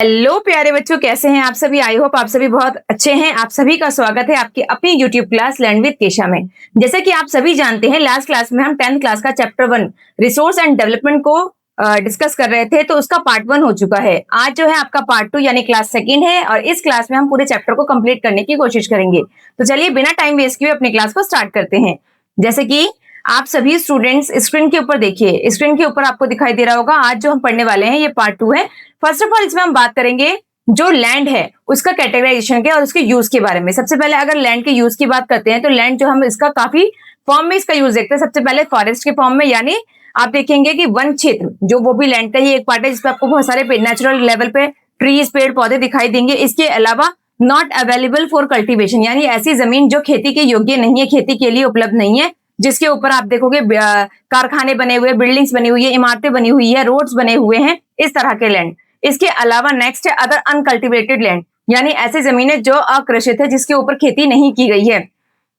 Hello प्यारे बच्चों, कैसे हैं आप सभी। आई होप आप सभी बहुत अच्छे हैं। आप सभी का स्वागत है आपकी अपनी यूट्यूब क्लास लर्न विद केशा में। जैसे कि आप सभी जानते हैं, लास्ट क्लास में हम 10th क्लास का चैप्टर 1 रिसोर्स एंड डेवलपमेंट को डिस्कस कर रहे थे, तो उसका पार्ट 1 हो चुका है। आज जो है आपका पार्ट 2 यानी क्लास सेकंड है, और इस क्लास में हम पूरे चैप्टर को कंप्लीट करने की कोशिश करेंगे। तो चलिए बिना टाइम वेस्ट किए अपनी क्लास को स्टार्ट करते हैं। जैसे कि आप सभी स्टूडेंट्स स्क्रीन के ऊपर देखिए, स्क्रीन के ऊपर आपको दिखाई दे रहा होगा आज जो हम पढ़ने वाले हैं ये पार्ट 2 है। फर्स्ट ऑफ ऑल इसमें हम बात करेंगे जो लैंड है उसका कैटेगराइजेशन के और उसके यूज के बारे में। सबसे पहले अगर लैंड के यूज की बात करते हैं तो लैंड जो हम इसका काफी फॉर्म में इसका यूज देखते हैं। सबसे पहले फॉरेस्ट के फॉर्म में, यानी आप देखेंगे कि वन क्षेत्र जो वो भी लैंड का ही एक पार्ट है, जिसपे आपको बहुत सारे नेचुरल लेवल पे ट्रीज पेड़ पौधे दिखाई देंगे। इसके अलावा नॉट अवेलेबल फॉर कल्टीवेशन, यानी ऐसी जमीन जो खेती के योग्य नहीं है, खेती के लिए उपलब्ध नहीं है, जिसके ऊपर आप देखोगे कारखाने बने हुए, बिल्डिंग्स बनी हुई है, इमारतें बनी हुई है, रोड्स बने हुए हैं, इस तरह के लैंड। इसके अलावा नेक्स्ट है अदर अनकल्टिवेटेड लैंड, यानी ऐसी जमीनें जो अकृषित है, जिसके ऊपर खेती नहीं की गई है,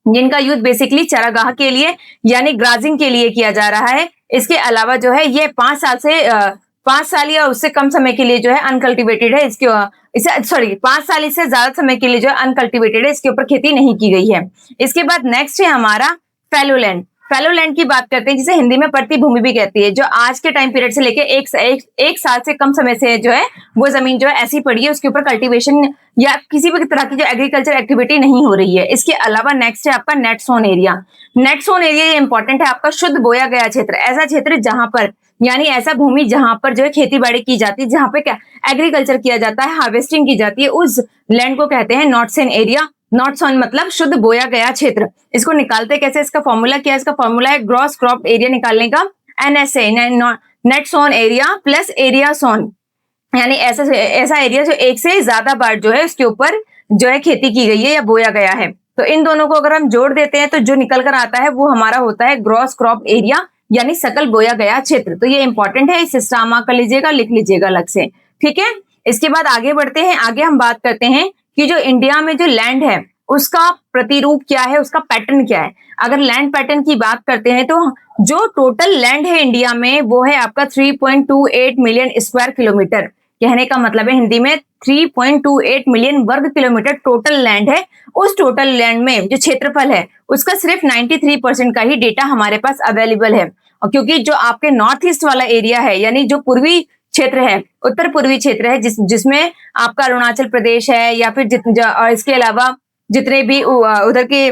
जिनका यूज बेसिकली चारागाह के लिए यानी ग्राजिंग के लिए किया जा रहा है। इसके अलावा जो है ये 5 साल या उससे कम समय के लिए जो है अनकल्टिवेटेड है। इसे 5 साल इससे ज्यादा समय के लिए जो है अनकल्टिवेटेड है, इसके ऊपर खेती नहीं की गई है। इसके बाद नेक्स्ट है हमारा फैलो लैंड। फैलो लैंड की बात करते हैं, जिसे हिंदी में पड़ती भूमि भी कहती है, जो आज के टाइम पीरियड से लेके एक साल से कम समय से जो है वो जमीन जो है ऐसी पड़ी है, उसके ऊपर कल्टीवेशन या किसी भी तरह की जो एग्रीकल्चर एक्टिविटी नहीं हो रही है। इसके अलावा नेक्स्ट है आपका net sown area. Net sown area ये इंपॉर्टेंट है, आपका शुद्ध बोया गया क्षेत्र, ऐसा क्षेत्र जहां पर यानी ऐसा भूमि जहां पर जो है खेती बाड़ी की जाती है, जहां पे क्या एग्रीकल्चर किया जाता है, हार्वेस्टिंग की जाती है, उस लैंड को कहते हैं नॉट सोन एरिया। नॉट सोन मतलब शुद्ध बोया गया क्षेत्र। इसको निकालते कैसे, इसका फॉर्मूला क्या है? इसका फॉर्मूला है ग्रॉस क्रॉप एरिया निकालने का, NSA, net sown area plus area sown, यानी ऐसा एरिया जो एक से ज्यादा बार जो है उसके ऊपर जो है खेती की गई है या बोया गया है। तो इन दोनों को अगर हम जोड़ देते हैं तो जो निकल कर आता है वो हमारा होता है ग्रॉस क्रॉप एरिया, यानी सकल बोया गया क्षेत्र। तो ये इंपॉर्टेंट है, इसे स्टामा कर लीजिएगा, लिख लीजिएगा अलग से, ठीक है। इसके बाद आगे बढ़ते हैं। आगे हम बात करते हैं कि जो इंडिया में जो लैंड है उसका प्रतिरूप क्या है, उसका पैटर्न क्या है। अगर लैंड पैटर्न की बात करते हैं तो जो टोटल लैंड है इंडिया में वो है आपका 3.28 मिलियन स्क्वायर किलोमीटर। कहने का मतलब है हिंदी में 3.28 मिलियन वर्ग किलोमीटर टोटल लैंड है। उस टोटल लैंड में जो क्षेत्रफल है उसका सिर्फ 93% का ही डेटा हमारे पास अवेलेबल है। और क्योंकि जो आपके नॉर्थ ईस्ट वाला एरिया है, यानी जो पूर्वी क्षेत्र है, उत्तर पूर्वी क्षेत्र है, जिसमें आपका अरुणाचल प्रदेश है या फिर और इसके अलावा जितने भी उधर के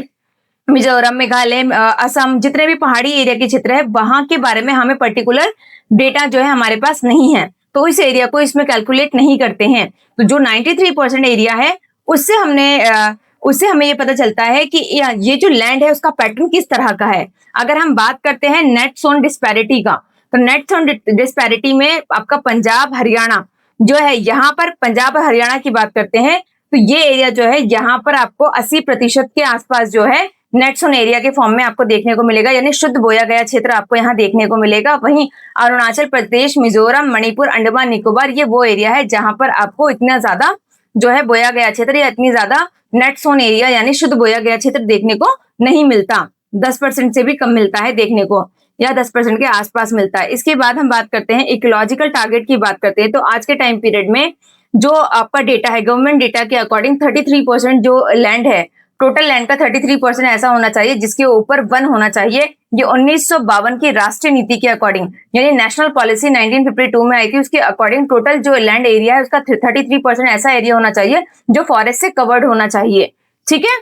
मिजोरम, मेघालय, असम, जितने भी पहाड़ी एरिया के क्षेत्र है, वहां के बारे में हमें पर्टिकुलर डेटा जो है हमारे पास नहीं है, तो इस एरिया को इसमें कैलकुलेट नहीं करते हैं। तो जो 93% एरिया है उससे हमें ये पता चलता है कि ये जो लैंड है उसका पैटर्न किस तरह का है। अगर हम बात करते हैं नेट सोन डिस्पैरिटी का, तो नेट सोन डिस्पैरिटी में आपका पंजाब हरियाणा जो है, यहाँ पर पंजाब और हरियाणा की बात करते हैं तो ये एरिया जो है यहाँ पर आपको 80% के आसपास जो है नेट सोन एरिया के फॉर्म में आपको देखने को मिलेगा, यानी शुद्ध बोया गया क्षेत्र आपको यहाँ देखने को मिलेगा। वहीं अरुणाचल प्रदेश, मिजोरम, मणिपुर, अंडमान निकोबार ये वो एरिया है जहां पर आपको इतना ज्यादा जो है बोया गया क्षेत्र या इतनी ज्यादा नेट सोन एरिया यानी शुद्ध बोया गया क्षेत्र देखने को नहीं मिलता। 10% से भी कम मिलता है देखने को, या 10% के आसपास मिलता है। इसके बाद हम बात करते हैं इकोलॉजिकल टारगेट की बात करते हैं। तो आज के टाइम पीरियड में जो आपका डेटा है, गवर्नमेंट डेटा के अकॉर्डिंग 33% जो लैंड है, टोटल लैंड का 33% ऐसा होना चाहिए जिसके ऊपर वन होना चाहिए। ये 1952 की राष्ट्रीय नीति के अकॉर्डिंग, यानी नेशनल पॉलिसी 1952 में आई थी, उसके अकॉर्डिंग टोटल जो लैंड एरिया है उसका 33% ऐसा एरिया होना चाहिए जो फॉरेस्ट से कवर्ड होना चाहिए, ठीक है।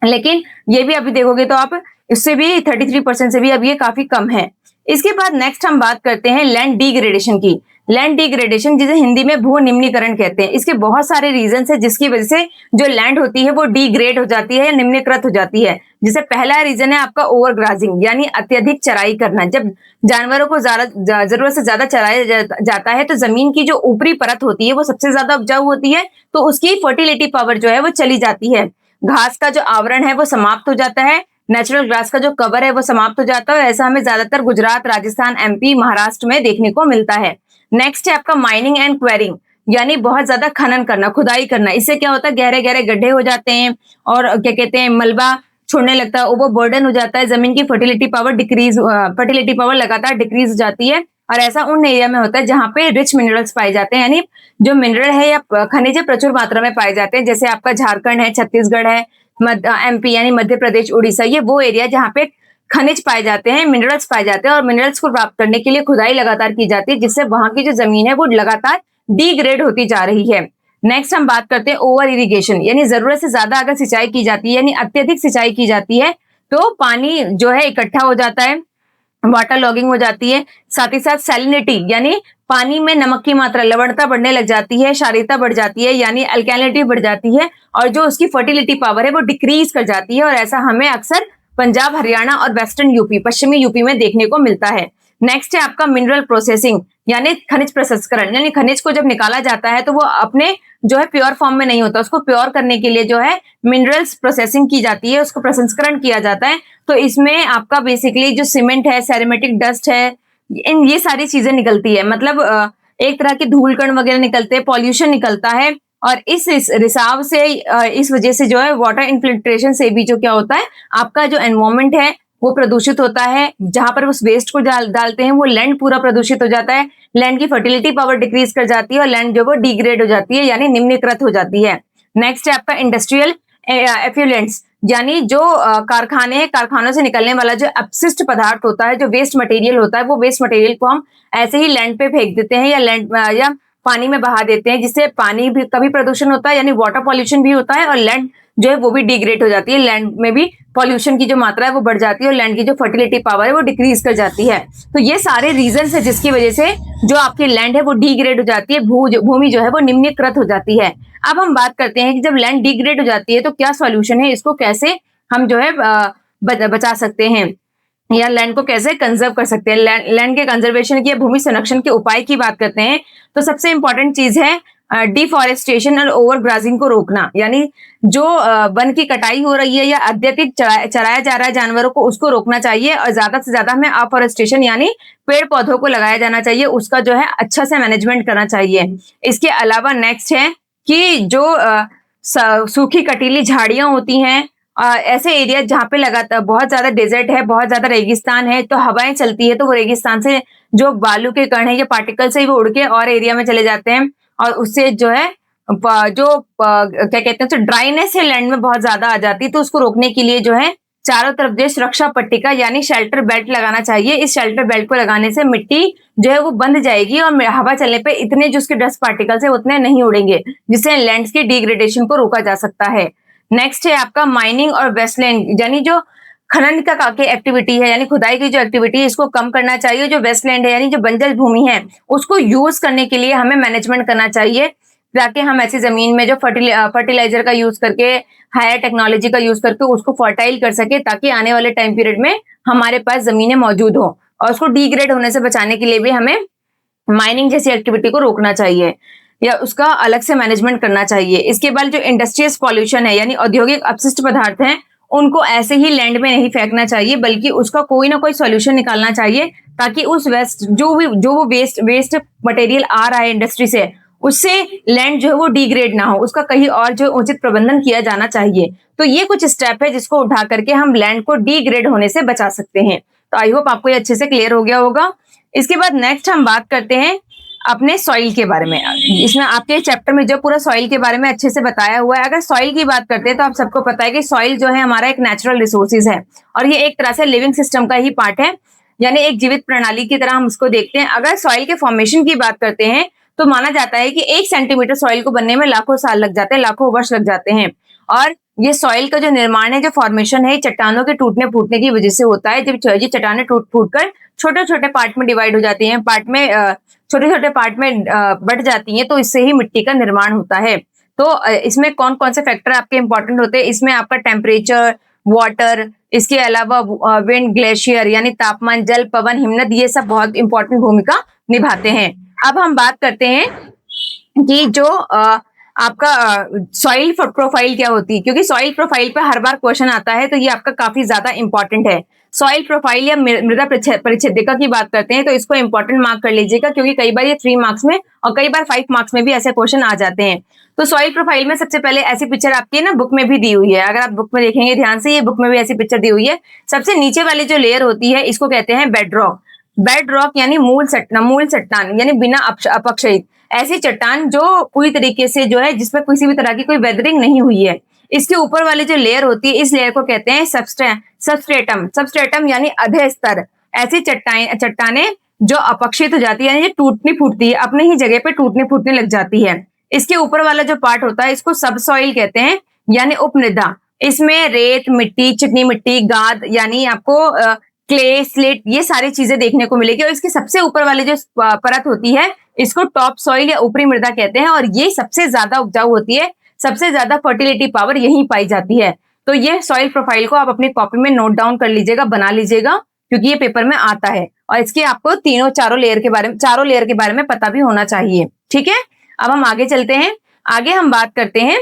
लेकिन ये भी अभी देखोगे तो आप इससे भी 33% से भी अब ये काफी कम है। इसके बाद नेक्स्ट हम बात करते हैं लैंड डिग्रेडेशन की। लैंड डिग्रेडेशन जिसे हिंदी में भू निम्नीकरण कहते हैं, इसके बहुत सारे रीजन है जिसकी वजह से जो लैंड होती है वो डिग्रेड हो जाती है या निम्नीकृत हो जाती है। जैसे पहला रीजन है आपका ओवर ग्राजिंग, यानी अत्यधिक चराई करना। जब जानवरों को जरूरत से ज्यादा चराया जाता है तो जमीन की जो ऊपरी परत होती है वो सबसे ज्यादा उपजाऊ होती है, तो उसकी फर्टिलिटी पावर जो है वो चली जाती है। घास का जो आवरण है वो समाप्त हो जाता है, नेचुरल ग्रास का जो कवर है वो समाप्त हो जाता है। ऐसा हमें ज्यादातर गुजरात, राजस्थान, MP, महाराष्ट्र में देखने को मिलता है। नेक्स्ट है आपका माइनिंग एंड क्वेरिंग, यानी बहुत ज्यादा खनन करना, खुदाई करना। इससे क्या होता है, गहरे गहरे गड्ढे हो जाते हैं और क्या कहते हैं, मलबा छोड़ने लगता है, ओवर बर्डन हो जाता है, जमीन की फर्टिलिटी पावर लगातार डिक्रीज हो जाती है। और ऐसा उन एरिया में होता है जहाँ पे रिच मिनरल्स पाए जाते हैं, यानी जो मिनरल है या खनिज प्रचुर मात्रा में पाए जाते हैं। जैसे आपका झारखंड है, छत्तीसगढ़ है, MP यानी मध्य प्रदेश, उड़ीसा, ये वो एरिया जहाँ पे खनिज पाए जाते हैं, मिनरल्स पाए जाते हैं, और मिनरल्स को प्राप्त करने के लिए खुदाई लगातार की जाती है, जिससे वहां की जो जमीन है वो लगातार डिग्रेड होती जा रही है। नेक्स्ट हम बात करते हैं ओवर इरिगेशन, यानी जरूरत से ज्यादा अगर सिंचाई की जाती है, यानी अत्यधिक सिंचाई की जाती है, तो पानी जो है इकट्ठा हो जाता है, वाटर लॉगिंग हो जाती है। साथ ही साथ सैलिनिटी, यानी पानी में नमक की मात्रा, लवणता बढ़ने लग जाती है, क्षारीयता बढ़ जाती है, यानी अल्कैलिनिटी बढ़ जाती है, और जो उसकी फर्टिलिटी पावर है वो डिक्रीज कर जाती है। और ऐसा हमें अक्सर पंजाब, हरियाणा और वेस्टर्न यूपी, पश्चिमी यूपी में देखने को मिलता है। नेक्स्ट है आपका मिनरल प्रोसेसिंग, यानी खनिज प्रसंस्करण, यानी खनिज को जब निकाला जाता है तो वो अपने जो है प्योर फॉर्म में नहीं होता, उसको प्योर करने के लिए जो है मिनरल्स प्रोसेसिंग की जाती है, उसको प्रसंस्करण किया जाता है। तो इसमें आपका बेसिकली जो सीमेंट है, सेरेमेटिक डस्ट है, ये सारी चीजें निकलती है, मतलब एक तरह के धूल कण वगैरह निकलते हैं, पॉल्यूशन निकलता है, और इस रिसाव से, इस वजह से जो है वाटर इनफिल्ट्रेशन से भी जो क्या होता है, आपका जो एनवायरमेंट है वो प्रदूषित होता है। जहां पर उस वेस्ट को डालते हैं वो लैंड पूरा प्रदूषित हो जाता है, लैंड की फर्टिलिटी पावर डिक्रीज कर जाती है, और लैंड जो वो डिग्रेड हो जाती है, यानी निम्नीकृत हो जाती है। नेक्स्ट है आपका इंडस्ट्रियल एफ्लुएंट्स, यानी जो कारखाने हैं, कारखानों से निकलने वाला जो अपशिष्ट पदार्थ होता है, जो वेस्ट मटेरियल होता है, वो वेस्ट मटेरियल को हम ऐसे ही लैंड पे फेंक देते हैं, या लैंड या पानी में बहा देते हैं, जिससे पानी भी कभी प्रदूषण होता है, यानी वाटर पॉल्यूशन भी होता है, और लैंड जो है वो भी डिग्रेड हो जाती है, लैंड में भी पॉल्यूशन की जो मात्रा है वो बढ़ जाती है, और लैंड की जो फर्टिलिटी पावर है वो डिक्रीज कर जाती है। तो ये सारे रीजन है जिसकी वजह से जो आपकी लैंड है वो डिग्रेड हो जाती है, भूमि जो है वो निम्नीकृत हो जाती है। अब हम बात करते हैं कि जब लैंड डिग्रेड हो जाती है तो क्या सॉल्यूशन है, इसको कैसे हम जो है बचा सकते हैं, या लैंड को कैसे कंजर्व कर सकते हैं। लैंड के कंजर्वेशन की, भूमि संरक्षण के उपाय की बात करते हैं तो सबसे इंपॉर्टेंट चीज है डिफॉरेस्टेशन और ओवर ग्राजिंग को रोकना, यानी जो वन की कटाई हो रही है या अत्यधिक चराया जा रहा है जानवरों को, उसको रोकना चाहिए, और ज्यादा से ज्यादा हमें अफॉरेस्टेशन यानी पेड़ पौधों को लगाया जाना चाहिए, उसका जो है अच्छा से मैनेजमेंट करना चाहिए। इसके अलावा नेक्स्ट है कि जो सूखी कटीली झाड़ियां होती हैं, ऐसे एरिया जहाँ पे लगातार बहुत ज्यादा डेजर्ट है, बहुत ज्यादा रेगिस्तान है, तो हवाएं चलती है तो वो रेगिस्तान से जो बालू के कण है या पार्टिकल्स है वो उड़ के और एरिया में चले जाते हैं, और उससे जो है क्या कहते हैं, तो ड्राइनेस है लैंड में बहुत ज्यादा आ जाती है। तो उसको रोकने के लिए जो है चारों तरफ जो सुरक्षा पट्टिका यानी शेल्टर बेल्ट लगाना चाहिए। इस शेल्टर बेल्ट को लगाने से मिट्टी जो है वो बंध जाएगी, और हवा चलने पे इतने जो उसके डस्ट पार्टिकल्स है उतने नहीं उड़ेंगे, जिससे लैंड की डिग्रेडेशन को रोका जा सकता है। नेक्स्ट है आपका माइनिंग और वेस्टलैंड, यानी जो खनन का की एक्टिविटी है, यानी खुदाई की जो एक्टिविटी है, इसको कम करना चाहिए। जो वेस्टलैंड है यानी जो बंजर भूमि है, उसको यूज करने के लिए हमें मैनेजमेंट करना चाहिए, ताकि हम ऐसी जमीन में जो फर्टिलाइजर का यूज करके, हायर टेक्नोलॉजी का यूज करके उसको फर्टाइल कर सके, ताकि आने वाले टाइम पीरियड में हमारे पास जमीनें मौजूद हो, और उसको डिग्रेड होने से बचाने के लिए भी हमें माइनिंग जैसी एक्टिविटी को रोकना चाहिए, या उसका अलग से मैनेजमेंट करना चाहिए। इसके बाद जो इंडस्ट्रियल पॉल्यूशन है, यानी औद्योगिक अपशिष्ट पदार्थ हैं, उनको ऐसे ही लैंड में नहीं फेंकना चाहिए, बल्कि उसका कोई ना कोई सॉल्यूशन निकालना चाहिए, ताकि उस जो वो वेस्ट मटेरियल आ रहा है इंडस्ट्री से, उससे लैंड जो है वो डिग्रेड ना हो, उसका कहीं और जो उचित प्रबंधन किया जाना चाहिए। तो ये कुछ स्टेप है जिसको उठा करके हम लैंड को डिग्रेड होने से बचा सकते हैं। तो आई होप आपको ये अच्छे से क्लियर हो गया होगा। इसके बाद नेक्स्ट हम बात करते हैं अपने सॉइल के बारे में। इसमें आपके चैप्टर में जो पूरा सॉइल के बारे में अच्छे से बताया हुआ है। अगर सॉइल की बात करते हैं तो आप सबको पता है कि सॉइल जो है हमारा एक नेचुरल रिसोर्सेज है, और ये एक तरह से लिविंग सिस्टम का ही पार्ट है, यानी एक जीवित प्रणाली की तरह हम उसको देखते हैं। अगर सॉइल के फॉर्मेशन की बात करते हैं तो माना जाता है कि 1 सेंटीमीटर सॉइल को बनने में लाखों साल लग जाते हैं, लाखों वर्ष लग जाते हैं। और ये सॉइल का जो निर्माण है, जो फॉर्मेशन है, चट्टानों के टूटने फूटने की वजह से होता है। जब ये चट्टानें टूट फूट कर छोटे छोटे पार्ट में डिवाइड हो जाती हैं, छोटे छोटे पार्ट में बढ़ जाती हैं, तो इससे ही मिट्टी का निर्माण होता है। तो इसमें कौन कौन से फैक्टर आपके इंपॉर्टेंट होते हैं, इसमें आपका टेम्परेचर, वाटर, इसके अलावा विंड, ग्लेशियर यानी तापमान, जल, पवन, हिमनद, ये सब बहुत इंपॉर्टेंट भूमिका निभाते हैं। अब हम बात करते हैं कि जो आपका सॉइल प्रोफाइल क्या होती है, क्योंकि सॉइल प्रोफाइल पे हर बार क्वेश्चन आता है, तो ये आपका काफी ज्यादा इंपॉर्टेंट है। सॉइल प्रोफाइल या मृदा परिच्छेदिका की बात करते हैं तो इसको इंपॉर्टेंट मार्क कर लीजिएगा, क्योंकि कई बार ये 3 मार्क्स में और कई बार 5 मार्क्स में भी ऐसे क्वेश्चन आ जाते हैं। तो सॉइल प्रोफाइल में सबसे पहले ऐसी पिक्चर आपकी ना बुक में भी दी हुई है, अगर आप बुक में देखेंगे ध्यान से, ये बुक में भी ऐसी पिक्चर दी हुई है। सबसे नीचे वाली जो लेयर होती है इसको कहते हैं बेडरॉक। बेड रॉक यानी मूल चट्टान यानी बिना अपक्षयित, ऐसी चट्टान जो पूरी तरीके से जो है जिसमें किसी भी तरह की कोई वेदरिंग नहीं हुई है। इसके ऊपर वाली जो लेयर होती है इस लेयर को कहते हैं सबस्ट्रेटम यानी अधे स्तर। ऐसी चट्टाने जो अपक्षित हो जाती है यानी टूटनी फूटती है, अपने ही जगह पे टूटने फूटने लग जाती है। इसके ऊपर वाला जो पार्ट होता है इसको सब सॉइल कहते हैं यानी उपमृदा। इसमें रेत, मिट्टी, चिकनी मिट्टी, गाद यानी आपको क्ले, स्लेट ये सारी चीजें देखने को मिलेगी। और इसके सबसे ऊपर वाली जो परत होती है इसको टॉप सॉइल या ऊपरी मृदा कहते हैं और ये सबसे ज्यादा उपजाऊ होती है, सबसे ज्यादा फर्टिलिटी पावर यहीं पाई जाती है। तो ये सॉइल प्रोफाइल को आप अपनी कॉपी में नोट डाउन कर लीजिएगा, बना लीजिएगा, क्योंकि ये पेपर में आता है और इसके आपको चारों लेयर के बारे में पता भी होना चाहिए। ठीक है, अब हम आगे चलते हैं। आगे हम बात करते हैं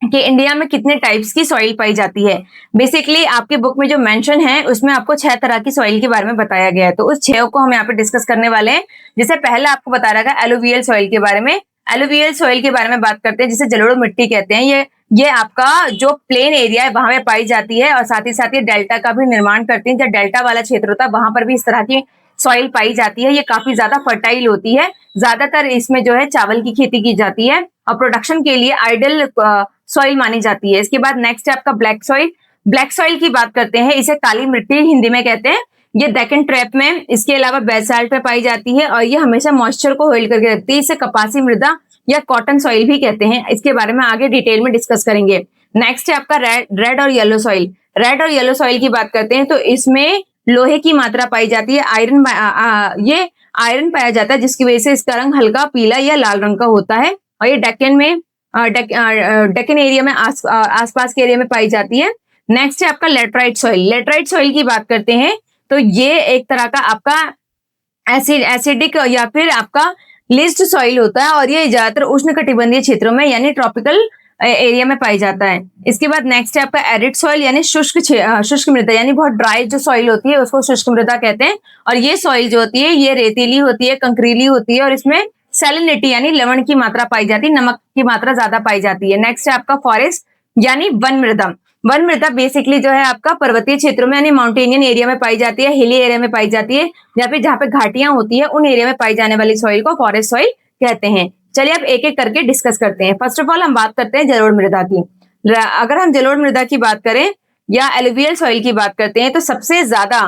कि इंडिया में कितने टाइप्स की सॉइल पाई जाती है। बेसिकली आपकी बुक में जो मेंशन है उसमें आपको 6 तरह की सॉइल के बारे में बताया गया है, तो उस 6 को हम यहाँ पे डिस्कस करने वाले हैं। जैसे पहले आपको बता रहा है एलुवियल सॉइल के बारे में। एलुवियल सॉइल के बारे में बात करते हैं जिसे जलोढ़ मिट्टी कहते हैं। ये आपका जो प्लेन एरिया है वहां पे पाई जाती है और साथ ही साथ ये डेल्टा का भी निर्माण करती है। जब डेल्टा वाला क्षेत्र होता है वहां पर भी इस तरह की सॉइल पाई जाती है। ये काफी ज्यादा फर्टाइल होती है, ज्यादातर इसमें जो है चावल की खेती की जाती है और प्रोडक्शन के लिए आइडल सॉइल मानी जाती है। इसके बाद नेक्स्ट है आपका ब्लैक सॉइल। ब्लैक सॉइल की बात करते हैं, इसे काली मिट्टी हिंदी में कहते हैं। ये डेक्कन ट्रैप में, इसके अलावा बेसाल्ट में पाई जाती है और ये हमेशा मॉइस्चर को होल्ड करके रखती है। इसे कपासी मृदा या कॉटन सॉइल भी कहते हैं। इसके बारे में आगे डिटेल में डिस्कस करेंगे। नेक्स्ट है आपका रेड और येलो सॉइल। रेड और येलो सॉइल की बात करते हैं तो इसमें लोहे की मात्रा पाई जाती है, ये आयरन पाया जाता है जिसकी वजह से इसका रंग हल्का पीला या लाल रंग का होता है और ये डेक्कन एरिया में आसपास के एरिया में पाई जाती है। नेक्स्ट है आपका लेटराइट सॉइल। लेटराइट सॉइल की बात करते हैं तो ये एक तरह का आपका एसिडिक या फिर आपका लिस्ट सॉइल होता है और ये ज्यादातर उष्णकटिबंधीय क्षेत्रों में यानी ट्रॉपिकल एरिया में पाई जाता है। इसके बाद नेक्स्ट है आपका एरिड सॉइल यानी शुष्क मृदा, यानी बहुत ड्राई जो सॉइल होती है उसको शुष्क मृदा कहते हैं। और ये सॉइल जो होती है ये रेतीली होती है, कंकरीली होती है और इसमें सैलिनिटी यानी लवण की मात्रा पाई जाती है, नमक की मात्रा ज्यादा पाई जाती है। नेक्स्ट है आपका फॉरेस्ट यानी वन मृदा। वन मृदा बेसिकली जो है आपका पर्वतीय क्षेत्रों में यानी माउंटेनियन एरिया में पाई जाती है, हिली एरिया में पाई जाती है या फिर जहाँ पे घाटियां होती है उन एरिया में पाई जाने वाली सॉइल को फॉरेस्ट सॉइल कहते हैं। चलिए अब एक एक करके डिस्कस करते हैं। फर्स्ट ऑफ ऑल हम बात करते हैं जलोढ़ मृदा की। अगर हम जलोढ़ मृदा की बात करें या एलुवियल सॉइल की बात करते हैं तो सबसे ज्यादा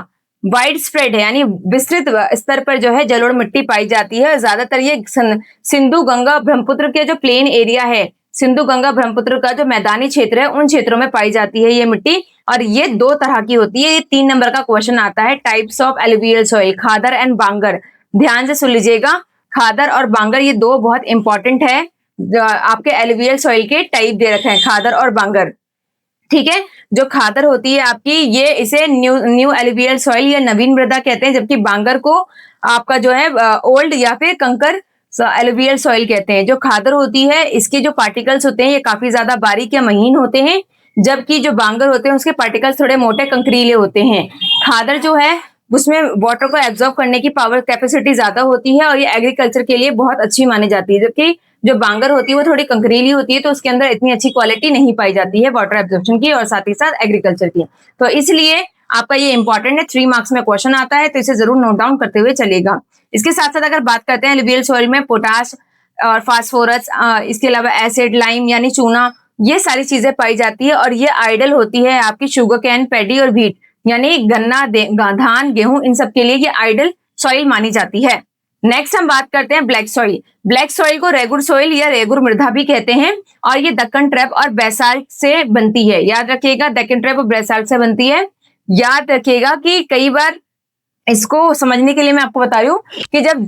वाइड स्प्रेड है यानी विस्तृत स्तर पर जो है जलोढ़ मिट्टी पाई जाती है। ज्यादातर ये सिंधु गंगा ब्रह्मपुत्र के जो प्लेन एरिया है, सिंधु गंगा ब्रह्मपुत्र का जो मैदानी क्षेत्र है उन क्षेत्रों में पाई जाती है ये मिट्टी। और ये 2 तरह की होती है। ये 3 नंबर का क्वेश्चन आता है, types of alluvial soil, khadar and bhangar. ध्यान से सुन लीजिएगा, खादर और बांगर ये 2 बहुत इंपॉर्टेंट है। आपके एलुवियल सॉइल के टाइप दे रखे हैं खादर और बांगर। ठीक है, जो खादर होती है आपकी ये इसे न्यू एलुवियल सॉइल या नवीन मृदा कहते हैं, जबकि बांगर को आपका जो है ओल्ड या फिर कंकर एलुवियल सॉइल कहते हैं। जो खादर होती है इसके जो पार्टिकल्स होते हैं ये काफी ज्यादा बारीक या महीन होते हैं, जबकि जो बांगर होते हैं उसके पार्टिकल्स थोड़े मोटे कंकरीले होते हैं। खादर जो है उसमें वाटर को एब्जॉर्ब करने की पावर कैपेसिटी ज्यादा होती है और ये एग्रीकल्चर के लिए बहुत अच्छी मानी जाती है, जबकि जो बांगर होती है वो थोड़ी कंकरीली होती है तो उसके अंदर इतनी अच्छी क्वालिटी नहीं पाई जाती है वाटर एब्जॉर्प्शन की और साथ ही साथ एग्रीकल्चर की। तो इसलिए आपका ये इंपॉर्टेंट है, 3 मार्क्स में क्वेश्चन आता है तो इसे जरूर नोट डाउन करते हुए चलेगा। इसके साथ साथ अगर बात करते हैं एलुवियल सॉइल में पोटाश और फास्फोरस, इसके अलावा एसिड, लाइम यानी चूना, ये सारी चीजें पाई जाती है और ये आइडल होती है आपकी शुगर कैन, पैडी और व्हीट यानी गन्ना, धान, गेहूं, इन सब के लिए ये आइडल सॉइल मानी जाती है। नेक्स्ट हम बात करते हैं ब्लैक सॉइल। ब्लैक सॉइल को रेगुर सॉइल या रेगुर मृदा भी कहते हैं और ये दक्कन ट्रैप और बेसाल्ट से बनती है। याद रखिएगा, दक्कन ट्रैप और बेसाल्ट से बनती है। याद रखिएगा कि कई बार इसको समझने के लिए मैं आपको बता रही हूँ कि जब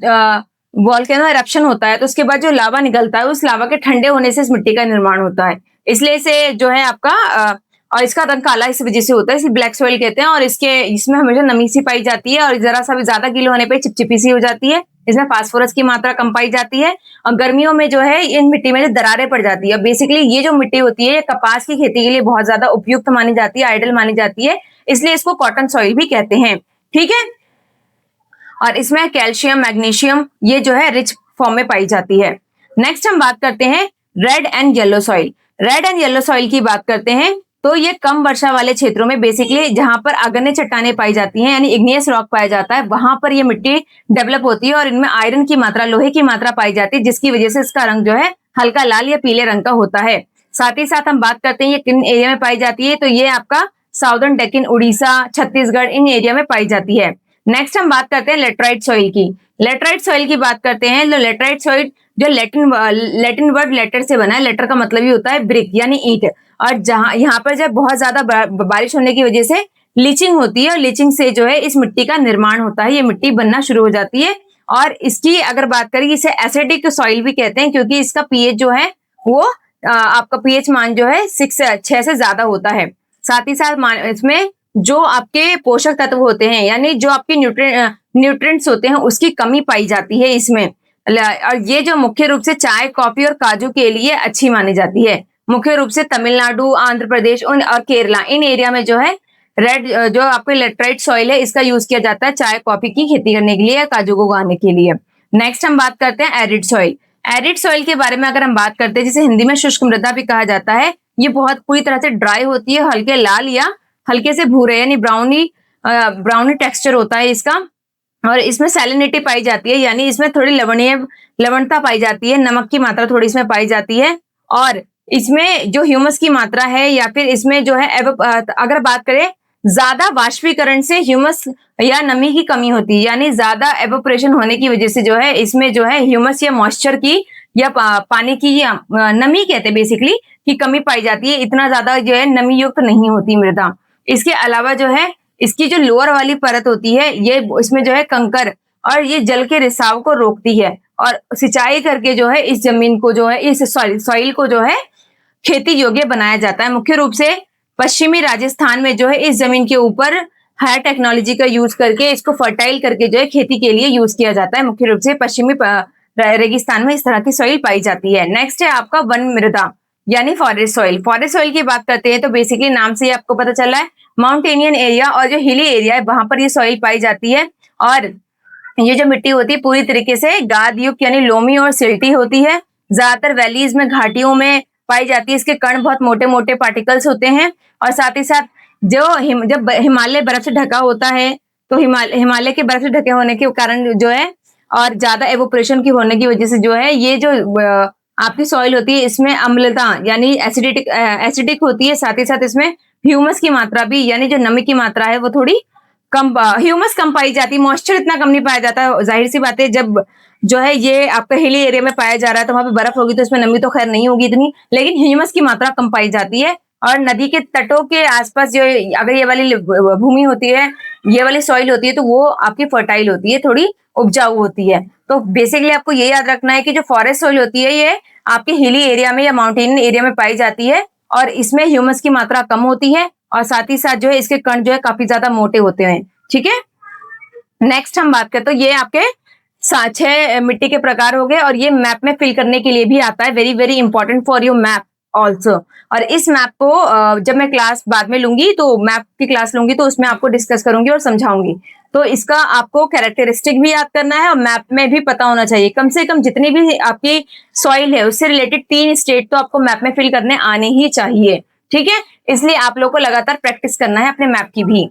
वोल्केनो एरप्शन होता है तो उसके बाद जो लावा निकलता है उस लावा के ठंडे होने से इस मिट्टी का निर्माण होता है, इसलिए इसे जो है आपका और इसका रंग काला इस वजह से होता है, इसलिए ब्लैक सॉइल कहते हैं। और इसमें हमेशा नमी सी पाई जाती है और जरा सा भी ज्यादा गीला होने पे चिपचिपी सी हो जाती है। इसमें फास्फोरस की मात्रा कम पाई जाती है और गर्मियों में जो है इन मिट्टी में जो दरारें पड़ जाती है। बेसिकली ये जो मिट्टी होती है ये कपास की खेती के लिए बहुत ज्यादा उपयुक्त मानी जाती है, आइडल मानी जाती है, इसलिए इसको कॉटन सॉइल भी कहते हैं। ठीक है, और इसमें कैल्शियम, मैग्नीशियम ये जो है रिच फॉर्म में पाई जाती है। नेक्स्ट हम बात करते हैं red and yellow soil. Red and yellow soil की बात करते हैं तो ये कम वर्षा वाले क्षेत्रों में बेसिकली जहां पर आग्नेय चट्टानें पाई जाती हैं यानी इग्नियस रॉक पाया जाता है, वहां पर ये मिट्टी डेवलप होती है और इनमें आयरन की मात्रा, लोहे की मात्रा पाई जाती है, जिसकी वजह से इसका रंग जो है हल्का लाल या पीले रंग का होता है। साथ ही साथ हम बात करते हैं ये किन एरिया में पाई जाती है, तो ये आपका साउदर्न डेक्कन, उड़ीसा, छत्तीसगढ़, इन एरिया में पाई जाती है। नेक्स्ट हम बात करते हैं लेटराइट सॉइल की। लेटराइट सॉइल की बात करते हैं तो लेटराइट सॉइल जो लैटिन वर्ड लेटर से बना है, लेटर का मतलब ही होता है ब्रिक यानी ईंट, और जहां यहाँ पर जब बहुत ज्यादा बारिश होने की वजह से लीचिंग होती है और लीचिंग से जो है इस मिट्टी का निर्माण होता है, ये मिट्टी बनना शुरू हो जाती है। और इसकी अगर बात करें, इसे एसिडिक सॉइल भी कहते हैं क्योंकि इसका पीएच जो है वो आपका पीएच मान जो है 6 से ज्यादा होता है। साथ ही साथ इसमें जो आपके पोषक तत्व होते हैं यानी जो आपके न्यूट्रिएंट्स होते हैं उसकी कमी पाई जाती है इसमें। और ये जो मुख्य रूप से चाय, कॉफी और काजू के लिए अच्छी मानी जाती है। मुख्य रूप से तमिलनाडु, आंध्र प्रदेश और केरला, इन एरिया में जो है रेड जो आपके लेटराइट सॉइल है इसका यूज किया जाता है चाय कॉफी की खेती करने के लिए या काजू को उगाने के लिए। नेक्स्ट हम बात करते हैं एरिड सॉइल। एरिड सॉइल के बारे में अगर हम बात करते हैं, जिसे हिंदी में शुष्क मृदा भी कहा जाता है, ये बहुत पूरी तरह से ड्राई होती है, हल्के लाल या हल्के से भूरे यानी ब्राउनी टेक्सचर होता है इसका, और इसमें सैलिनिटी पाई जाती है यानी इसमें थोड़ी लवणता पाई जाती है, नमक की मात्रा थोड़ी इसमें पाई जाती है। और इसमें जो ह्यूमस की मात्रा है या फिर इसमें जो है अगर बात करें ज्यादा वाष्पीकरण से ह्यूमस या नमी की कमी होती है, यानी ज्यादा एवोपरेशन होने की वजह से जो है इसमें जो है ह्यूमस या मॉइस्चर की या पानी की या नमी कहते हैं बेसिकली की कमी पाई जाती है। इतना ज्यादा जो है नमी युक्त नहीं होती मृदा। इसके अलावा जो है इसकी जो लोअर वाली परत होती है ये इसमें जो है कंकर और ये जल के रिसाव को रोकती है और सिंचाई करके जो है इस जमीन को जो है इस सॉइल को जो है खेती योग्य बनाया जाता है। मुख्य रूप से पश्चिमी राजस्थान में जो है इस जमीन के ऊपर हायर टेक्नोलॉजी का यूज करके इसको फर्टाइल करके जो है खेती के लिए यूज किया जाता है। मुख्य रूप से पश्चिमी रेगिस्तान में इस तरह की सॉइल पाई जाती है। नेक्स्ट है आपका वन मृदा यानी फॉरेस्ट सॉइल। फॉरेस्ट सॉइल की बात करते हैं तो बेसिकली नाम से ही आपको पता चला है माउंटेनियन एरिया और जो हिली एरिया है वहां पर ये सॉइल पाई जाती है। और ये जो मिट्टी होती है पूरी तरीके से गाद युक्त यानी लोमी और सिल्टी होती है। ज्यादातर वैलीज में, घाटियों में पाई जाती है। इसके कण बहुत मोटे मोटे पार्टिकल्स होते हैं। और साथ ही साथ जब हिमालय बर्फ से ढका होता है तो हिमालय के बर्फ से ढके होने के कारण जो है और ज्यादा एवोपरेशन की होने की वजह से जो है ये जो आपकी सॉइल होती है इसमें अम्लता यानी एसिडिक होती है। साथ ही साथ इसमें ह्यूमस की मात्रा भी यानी जो नमी की मात्रा है वो थोड़ी कम, ह्यूमस कम पाई जाती है, मॉइस्चर इतना कम नहीं पाया जाता है। जाहिर सी बात है जब जो है ये आपका हिली एरिया में पाया जा रहा है तो वहां पे बर्फ होगी तो इसमें नमी तो खैर नहीं होगी इतनी, लेकिन ह्यूमस की मात्रा कम पाई जाती है। और नदी के तटों के आसपास जो अगर ये वाली भूमि होती है, ये वाली सॉइल होती है तो वो आपकी फर्टाइल होती है, थोड़ी उपजाऊ होती है। तो बेसिकली आपको ये याद रखना है कि जो फॉरेस्ट सॉइल होती है ये आपके हिली एरिया में या माउंटेन एरिया में पाई जाती है और इसमें ह्यूमस की मात्रा कम होती है और साथ ही साथ जो है इसके कण जो है काफी ज्यादा मोटे होते हैं। ठीक है, नेक्स्ट हम बात करते हैं तो ये आपके 6 मिट्टी के प्रकार हो गए और ये मैप में फिल करने के लिए भी आता है। Very very important for your map also. और इस मैप को जब मैं क्लास बाद में लूंगी तो मैप की क्लास लूंगी तो उसमें आपको डिस्कस करूंगी और समझाऊंगी। तो इसका आपको कैरेक्टरिस्टिक भी याद करना है और मैप में भी पता होना चाहिए। कम से कम जितनी भी आपकी सॉइल है उससे रिलेटेड 3 स्टेट तो आपको मैप में फिल करने आने ही चाहिए। ठीक है, इसलिए आप लोग को लगातार प्रैक्टिस करना है अपने मैप की भी।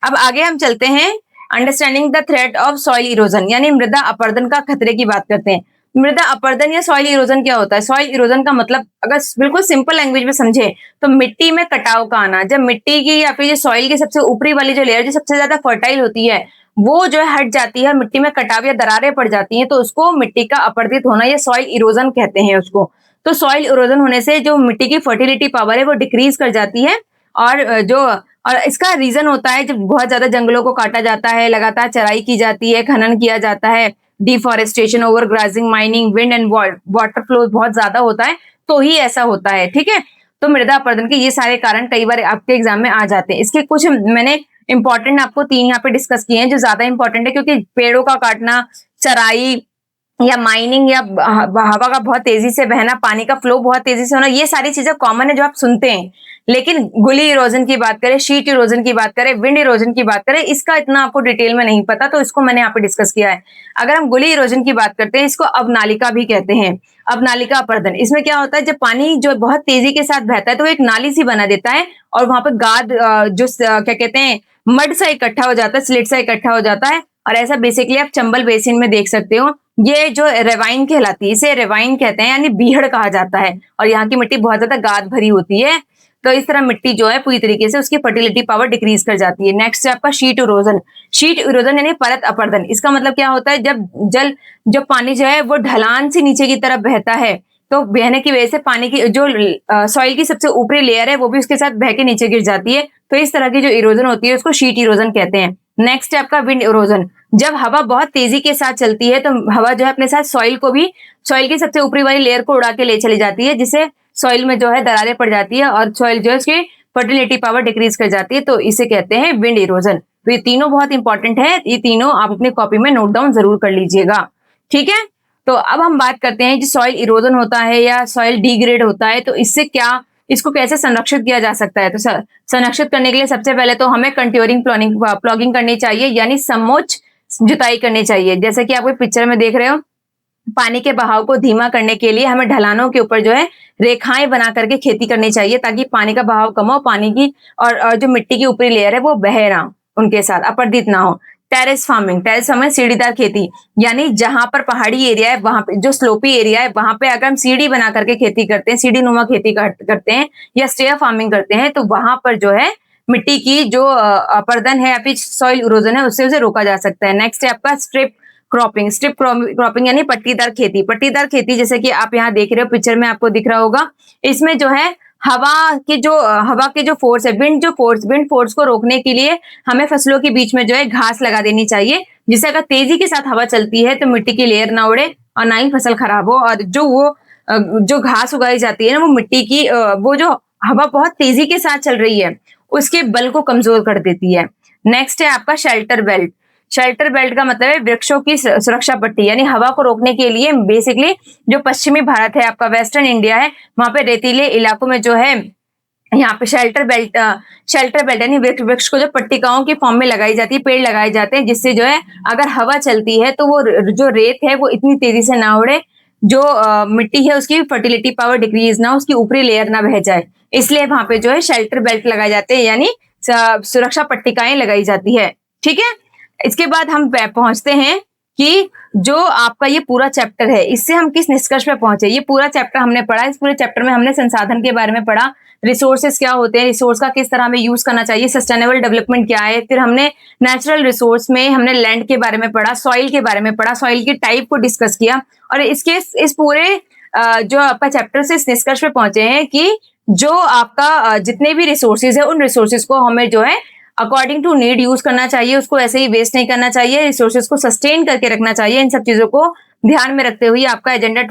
अब आगे हम चलते हैं understanding the threat of soil erosion यानी मृदा अपरदन का खतरे की बात करते हैं। मृदा अपरदन या सॉइल इरोजन क्या होता है? सॉइल इरोजन का मतलब अगर बिल्कुल सिंपल लैंग्वेज में समझे तो मिट्टी में कटाव का आना। जब मिट्टी की या फिर जो सॉइल की सबसे ऊपरी वाली जो लेयर जो सबसे ज्यादा फर्टाइल होती है वो जो है हट जाती है और मिट्टी में कटाव या दरारें पड़ जाती हैं तो उसको मिट्टी का अपरदित होना या सॉइल इरोजन कहते हैं उसको। तो सॉइल इरोजन होने से जो मिट्टी की फर्टिलिटी पावर है वो डिक्रीज कर जाती है और इसका रीजन होता है जब बहुत ज्यादा जंगलों को काटा जाता है, लगातार चराई की जाती है, खनन किया जाता है, deforestation, over grazing, mining, wind and water flow बहुत ज्यादा होता है तो ही ऐसा होता है। ठीक है, तो मृदा अपरदन के ये सारे कारण कई बार आपके एग्जाम में आ जाते हैं। इसके कुछ मैंने इंपॉर्टेंट आपको 3 यहाँ पे डिस्कस किए हैं जो ज्यादा इंपॉर्टेंट है क्योंकि पेड़ों का काटना, चराई या माइनिंग या हवा का बहुत तेजी से बहना, पानी का फ्लो बहुत तेजी से होना, ये सारी चीजें कॉमन है जो आप सुनते हैं। लेकिन गुली इरोजन की बात करें, शीट इरोजन की बात करें, विंड इरोजन की बात करें, इसका इतना आपको डिटेल में नहीं पता, तो इसको मैंने यहाँ पे डिस्कस किया है। अगर हम गुली इरोजन की बात करते हैं, इसको अवनालिका भी कहते हैं, अवनालिका अपर्दन। इसमें क्या होता है, जब पानी जो बहुत तेजी के साथ बहता है तो एक नाली सी बना देता है और वहां पर गाद क्या कहते हैं, मड सा इकट्ठा हो जाता है, स्लिट सा इकट्ठा हो जाता है। और ऐसा बेसिकली आप चंबल बेसिन में देख सकते हो। ये जो रेवाइन कहलाती है, इसे रेवाइन कहते हैं, यानी बीहड़ कहा जाता है। और यहाँ की मिट्टी बहुत ज्यादा गाद भरी होती है, तो इस तरह मिट्टी जो है पूरी तरीके से उसकी फर्टिलिटी पावर डिक्रीज कर जाती है। नेक्स्ट है आपका शीट इरोजन। शीट इरोजन यानी परत अपर्दन। इसका मतलब क्या होता है, जब पानी जो है वो ढलान से नीचे की तरफ बहता है, तो बहने की वजह से पानी की जो सॉइल की सबसे ऊपरी लेयर है वो भी उसके साथ बह के नीचे गिर जाती है। तो इस तरह की जो इरोजन होती है उसको शीट इरोजन कहते हैं। नेक्स्ट है आपका विंड इरोजन। जब हवा बहुत तेजी के साथ चलती है तो हवा जो है अपने साथ सॉइल की सबसे ऊपरी वाली लेयर को उड़ा के ले चली जाती है, जिससे सॉइल में जो है दरारें पड़ जाती है और सॉइल जो है उसकी फर्टिलिटी पावर डिक्रीज कर जाती है, तो इसे कहते हैं विंड इरोजन। तो ये तीनों बहुत इंपॉर्टेंट है, ये तीनों आप अपनी कॉपी में नोट डाउन जरूर कर लीजिएगा। ठीक है, तो अब हम बात करते हैं जो सॉइल इरोजन होता है या सॉइल डिग्रेड होता है, तो इसको कैसे संरक्षित किया जा सकता है। तो संरक्षित करने के लिए सबसे पहले तो हमें कंट्योरिंग प्लॉगिंग करनी चाहिए, यानी समोच्च जुताई करनी चाहिए। जैसे कि आप पिक्चर में देख रहे हो, पानी के बहाव को धीमा करने के लिए हमें ढलानों के ऊपर जो है रेखाएं बना करके खेती करनी चाहिए, ताकि पानी का बहाव कम हो, पानी की और जो मिट्टी की ऊपरी लेयर है वो बह ना उनके साथ अपरदित ना हो। टेरेस फार्मिंग सीढ़ीदार खेती, यानी जहां पर पहाड़ी एरिया है, वहां पे जो स्लोपी एरिया है, वहां पे अगर हम सीढ़ी बना करके खेती करते हैं, सीढ़ी नुमा खेती करते हैं या स्टेयर फार्मिंग करते हैं, तो वहां पर जो है मिट्टी की जो अपर्दन है या फिर सॉइल इरोजन है उससे उसे रोका जा सकता है। नेक्स्ट है आपका स्ट्रिप क्रॉपिंग यानी पट्टीदार खेती जैसे कि आप यहाँ देख रहे हो पिक्चर में आपको दिख रहा होगा। इसमें जो है हवा के जो फोर्स है, विंड फोर्स को रोकने के लिए हमें फसलों के बीच में जो है घास लगा देनी चाहिए, जिससे अगर तेजी के साथ हवा चलती है तो मिट्टी की लेयर ना उड़े और ना ही फसल खराब हो। और जो घास उगाई जाती है ना, वो मिट्टी की वो जो हवा बहुत तेजी के साथ चल रही है उसके बल को कमजोर कर देती है। नेक्स्ट है आपका शेल्टर बेल्ट का मतलब है वृक्षों की सुरक्षा पट्टी, यानी हवा को रोकने के लिए बेसिकली जो पश्चिमी भारत है आपका, वेस्टर्न इंडिया है, वहां पे रेतीले इलाकों में जो है यहाँ पे शेल्टर बेल्ट यानी वृक्ष को जो पट्टिकाओं के फॉर्म में लगाई जाती है, पेड़ लगाए जाते हैं, जिससे जो है अगर हवा चलती है तो वो जो रेत है वो इतनी तेजी से ना उड़े, जो मिट्टी है उसकी फर्टिलिटी पावर डिक्रीज ना, उसकी ऊपरी लेयर ना बह जाए, इसलिए वहां पे जो है शेल्टर बेल्ट लगाए जाते हैं, यानी सुरक्षा पट्टिकाएं लगाई जाती है। ठीक है, इसके बाद हम पहुंचते हैं कि जो आपका ये पूरा चैप्टर है, इससे हम किस निष्कर्ष पे पहुंचे। ये पूरा चैप्टर हमने पढ़ा, इस पूरे चैप्टर में हमने संसाधन के बारे में पढ़ा, रिसोर्सेज क्या होते हैं, रिसोर्स का किस तरह हमें यूज करना चाहिए, सस्टेनेबल डेवलपमेंट क्या है, फिर हमने नेचुरल रिसोर्स में हमने लैंड के बारे में पढ़ा, सॉइल के बारे में पढ़ा, सॉइल की टाइप को डिस्कस किया, और इस पूरे जो आपका चैप्टर से इस निष्कर्ष पे पहुंचे हैं कि जो आपका जितने भी रिसोर्सेज है उन रिसोर्सेज को हमें जो है अकॉर्डिंग टू नीड यूज करना चाहिए, उसको ऐसे ही वेस्ट नहीं करना चाहिए, रिसोर्सेज को सस्टेन करके रखना चाहिए। इन सब चीजों को ध्यान में रखते हुए आपका एजेंडा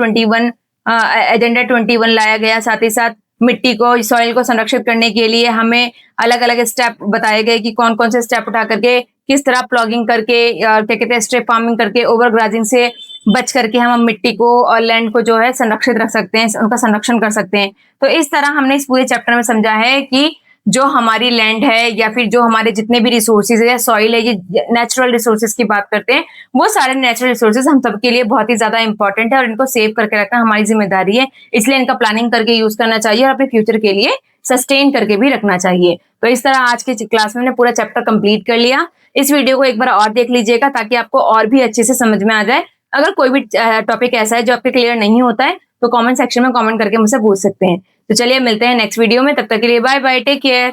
21 लाया गया। साथ ही साथ मिट्टी को, सॉइल को संरक्षित करने के लिए हमें अलग अलग स्टेप बताए गए कि कौन कौन से स्टेप उठा करके, किस तरह प्लॉगिंग करके, क्या कहते हैं, स्ट्रिप फार्मिंग करके, ओवर ग्राजिंग से बच करके हम मिट्टी को और लैंड को जो है संरक्षित रख सकते हैं, उनका संरक्षण कर सकते हैं। तो इस तरह हमने इस पूरे चैप्टर में समझा है कि जो हमारी लैंड है या फिर जो हमारे जितने भी रिसोर्सेज है या सॉइल है, ये नेचुरल रिसोर्सेज की बात करते हैं, वो सारे नेचुरल रिसोर्सेज हम सबके लिए बहुत ही ज्यादा इंपॉर्टेंट है और इनको सेव करके रखना हमारी जिम्मेदारी है। इसलिए इनका प्लानिंग करके यूज करना चाहिए और अपने फ्यूचर के लिए सस्टेन करके भी रखना चाहिए। तो इस तरह आज की क्लास में पूरा चैप्टर कंप्लीट कर लिया। इस वीडियो को एक बार और देख लीजिएगा ताकि आपको और भी अच्छे से समझ में आ जाए। अगर कोई भी टॉपिक ऐसा है जो आपके क्लियर नहीं होता है तो कमेंट सेक्शन में कमेंट करके मुझसे पूछ सकते हैं। तो चलिए मिलते हैं नेक्स्ट वीडियो में, तब तक के लिए बाय बाय, टेक केयर।